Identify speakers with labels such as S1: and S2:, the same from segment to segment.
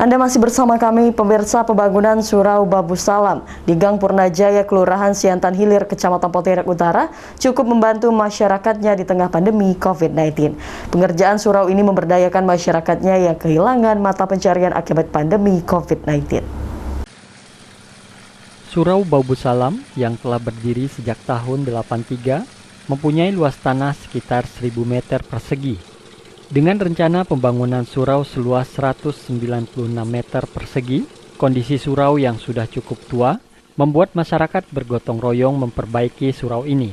S1: Anda masih bersama kami, pemirsa. Pembangunan Surau Babu Salam di Gang Purnajaya, Kelurahan Siantan Hilir, Kecamatan Pontianak Utara cukup membantu masyarakatnya di tengah pandemi COVID-19. Pengerjaan surau ini memberdayakan masyarakatnya yang kehilangan mata pencarian akibat pandemi COVID-19.
S2: Surau Babu Salam yang telah berdiri sejak tahun 83 mempunyai luas tanah sekitar 1000 meter persegi. Dengan rencana pembangunan surau seluas 196 meter persegi, kondisi surau yang sudah cukup tua membuat masyarakat bergotong royong memperbaiki surau ini.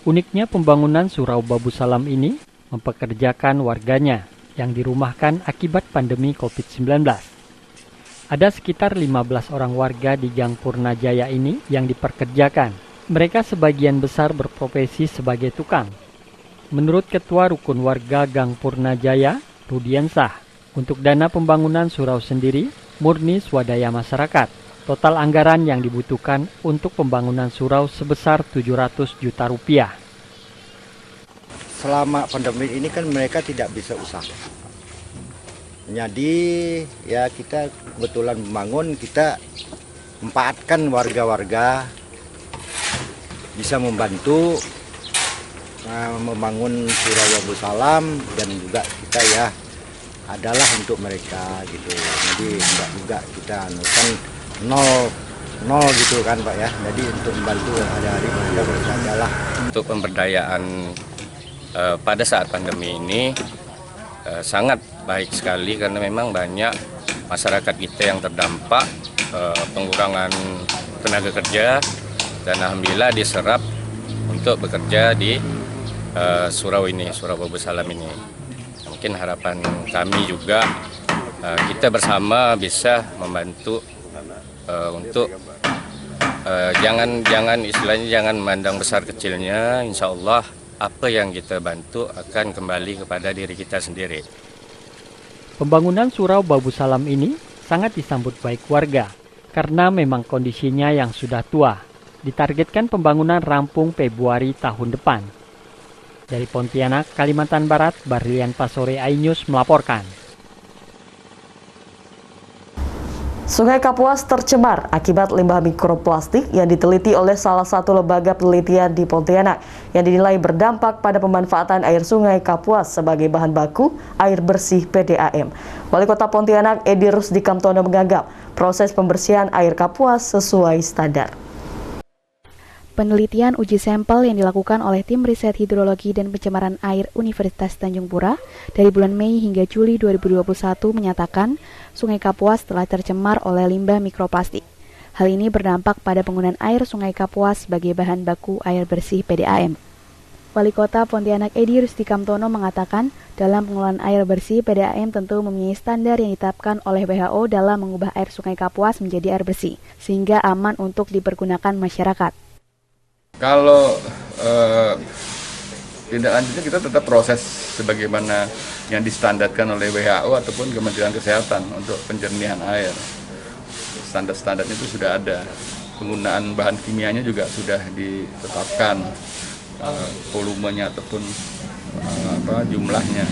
S2: Uniknya pembangunan Surau Babu Salam ini mempekerjakan warganya yang dirumahkan akibat pandemi COVID-19. Ada sekitar 15 orang warga di Gang Purnajaya ini yang diperkerjakan. Mereka sebagian besar berprofesi sebagai tukang. Menurut Ketua Rukun Warga Gang Purnajaya, Rudiansah, untuk dana pembangunan surau sendiri murni swadaya masyarakat. Total anggaran yang dibutuhkan untuk pembangunan surau sebesar 700 juta rupiah.
S3: Selama pandemi ini kan mereka tidak bisa usaha. Jadi ya kita kebetulan membangun, kita manfaatkan warga-warga bisa membantu membangun Surau Babu Salam, dan juga kita ya adalah untuk mereka gitu. Jadi enggak juga kita kan nol gitu kan Pak ya. Jadi untuk membantu hari-hari mereka berjalan.
S4: Untuk pemberdayaan pada saat pandemi ini sangat baik sekali karena memang banyak masyarakat kita yang terdampak pengurangan tenaga kerja, dan alhamdulillah diserap untuk bekerja di surau ini, Surau Babu Salam ini. Mungkin harapan kami juga kita bersama bisa membantu untuk jangan istilahnya jangan memandang besar kecilnya. Insya Allah apa yang kita bantu akan kembali kepada diri kita sendiri.
S2: Pembangunan Surau Babu Salam ini sangat disambut baik warga karena memang kondisinya yang sudah tua. Ditargetkan pembangunan rampung Februari tahun depan. Dari Pontianak, Kalimantan Barat, Barlian Pasore iNews melaporkan.
S1: Sungai Kapuas tercemar akibat limbah mikroplastik yang diteliti oleh salah satu lembaga penelitian di Pontianak yang dinilai berdampak pada pemanfaatan air Sungai Kapuas sebagai bahan baku air bersih PDAM. Wali Kota Pontianak Edi Rusdi Kamtono menganggap proses pembersihan air Kapuas sesuai standar.
S5: Penelitian uji sampel yang dilakukan oleh Tim Riset Hidrologi dan Pencemaran Air Universitas Tanjung Pura dari bulan Mei hingga Juli 2021 menyatakan Sungai Kapuas telah tercemar oleh limbah mikroplastik. Hal ini berdampak pada penggunaan air Sungai Kapuas sebagai bahan baku air bersih PDAM. Wali Kota Pontianak Edi Rusdi Kamtono mengatakan dalam pengelolaan air bersih PDAM tentu mempunyai standar yang ditetapkan oleh WHO dalam mengubah air Sungai Kapuas menjadi air bersih, sehingga aman untuk dipergunakan masyarakat.
S6: Kalau tindak lanjutnya kita tetap proses sebagaimana yang distandarkan oleh WHO ataupun Kementerian Kesehatan untuk penjernihan air. Standar-standarnya itu sudah ada. Penggunaan bahan kimianya juga sudah ditetapkan, volumenya ataupun jumlahnya,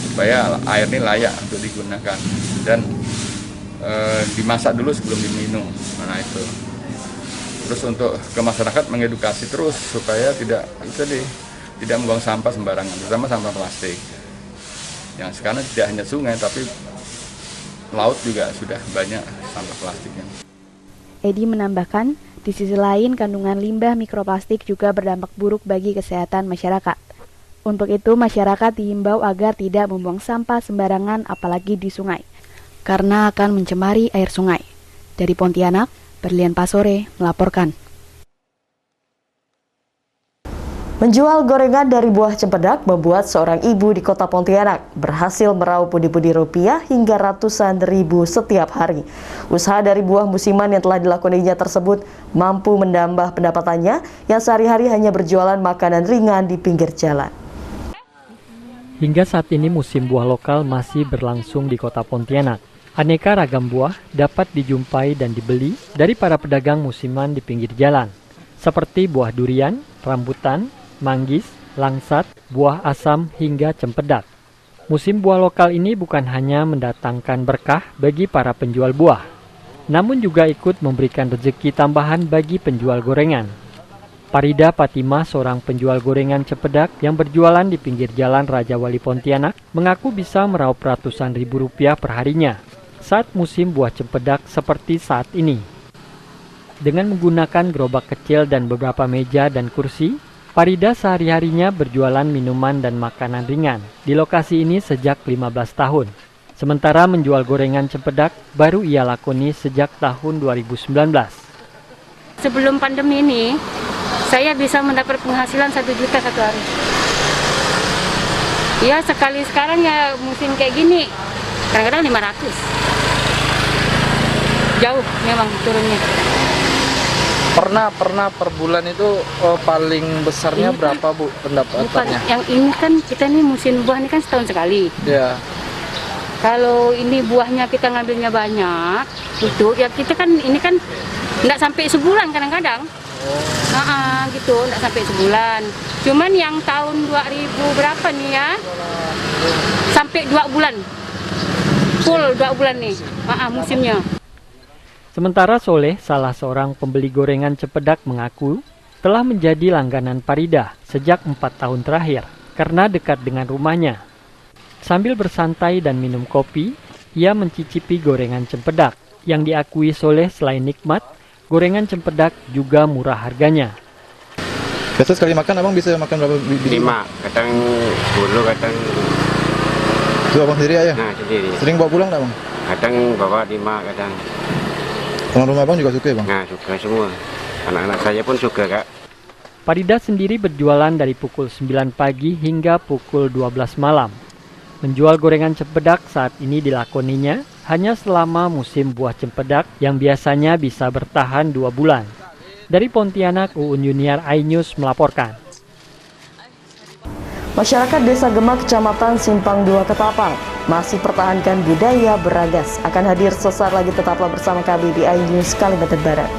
S6: supaya air ini layak untuk digunakan dan dimasak dulu sebelum diminum. Nah itu. Terus untuk ke masyarakat mengedukasi terus supaya tidak membuang sampah sembarangan, terutama sampah plastik. Yang sekarang tidak hanya sungai tapi laut juga sudah banyak sampah plastiknya.
S5: Edi menambahkan, di sisi lain kandungan limbah mikroplastik juga berdampak buruk bagi kesehatan masyarakat. Untuk itu masyarakat diimbau agar tidak membuang sampah sembarangan apalagi di sungai, karena akan mencemari air sungai. Dari Pontianak, Barlian Pasore melaporkan.
S1: Menjual gorengan dari buah cempedak membuat seorang ibu di Kota Pontianak berhasil meraup pundi-pundi rupiah hingga ratusan ribu setiap hari. Usaha dari buah musiman yang telah dilakoninya tersebut mampu menambah pendapatannya yang sehari-hari hanya berjualan makanan ringan di pinggir jalan.
S2: Hingga saat ini musim buah lokal masih berlangsung di Kota Pontianak. Aneka ragam buah dapat dijumpai dan dibeli dari para pedagang musiman di pinggir jalan, seperti buah durian, rambutan, manggis, langsat, buah asam hingga cempedak. Musim buah lokal ini bukan hanya mendatangkan berkah bagi para penjual buah, namun juga ikut memberikan rezeki tambahan bagi penjual gorengan. Parida Fatimah, seorang penjual gorengan cempedak yang berjualan di pinggir jalan Raja Wali Pontianak, mengaku bisa meraup ratusan ribu rupiah perharinya saat musim buah cempedak seperti saat ini. Dengan menggunakan gerobak kecil dan beberapa meja dan kursi, Parida sehari-harinya berjualan minuman dan makanan ringan di lokasi ini sejak 15 tahun. Sementara menjual gorengan cempedak baru ia lakoni sejak tahun 2019.
S7: Sebelum pandemi ini, saya bisa mendapat penghasilan 1 juta satu hari. Ya sekali sekarang ya musim kayak gini, kadang-kadang 500. Jauh memang turunnya.
S8: Pernah per bulan itu paling besarnya
S7: Ini
S8: berapa Bu pendapatannya?
S7: Yang ini kan kita nih musim buah ini kan setahun sekali.
S8: Ya.
S7: Kalau ini buahnya kita ngambilnya banyak, itu ya kita kan ini kan nggak sampai sebulan kadang-kadang. Gitu, nggak sampai sebulan. Cuman yang tahun 2000 berapa nih ya? Sampai 2 bulan. Full 2 bulan nih. Musimnya.
S2: Sementara Soleh, salah seorang pembeli gorengan cempedak, mengaku telah menjadi langganan Parida sejak 4 tahun terakhir karena dekat dengan rumahnya. Sambil bersantai dan minum kopi, ia mencicipi gorengan cempedak yang diakui Soleh selain nikmat, gorengan cempedak juga murah harganya.
S9: Biasa sekali makan abang bisa makan berapa biji?
S10: 5, kadang 10, kadang...
S9: Itu abang sendiri aja?
S10: Nah, sendiri.
S9: Sering bawa pulang tak bang?
S10: Kadang bawa 5, kadang...
S9: Orang rumah abang juga suka ya bang?
S10: Nah, suka semua. Anak-anak saya pun suka, Kak.
S2: Parida sendiri berjualan dari pukul 9 pagi hingga pukul 12 malam. Menjual gorengan cempedak saat ini dilakoninya hanya selama musim buah cempedak yang biasanya bisa bertahan 2 bulan. Dari Pontianak, Uun Yuniar, iNews melaporkan.
S1: Masyarakat Desa Gemak, Kecamatan Simpang 2, Ketapang masih pertahankan budaya beragas. Akan hadir sesaat lagi, tetaplah bersama kami di iNews Kalimantan Barat.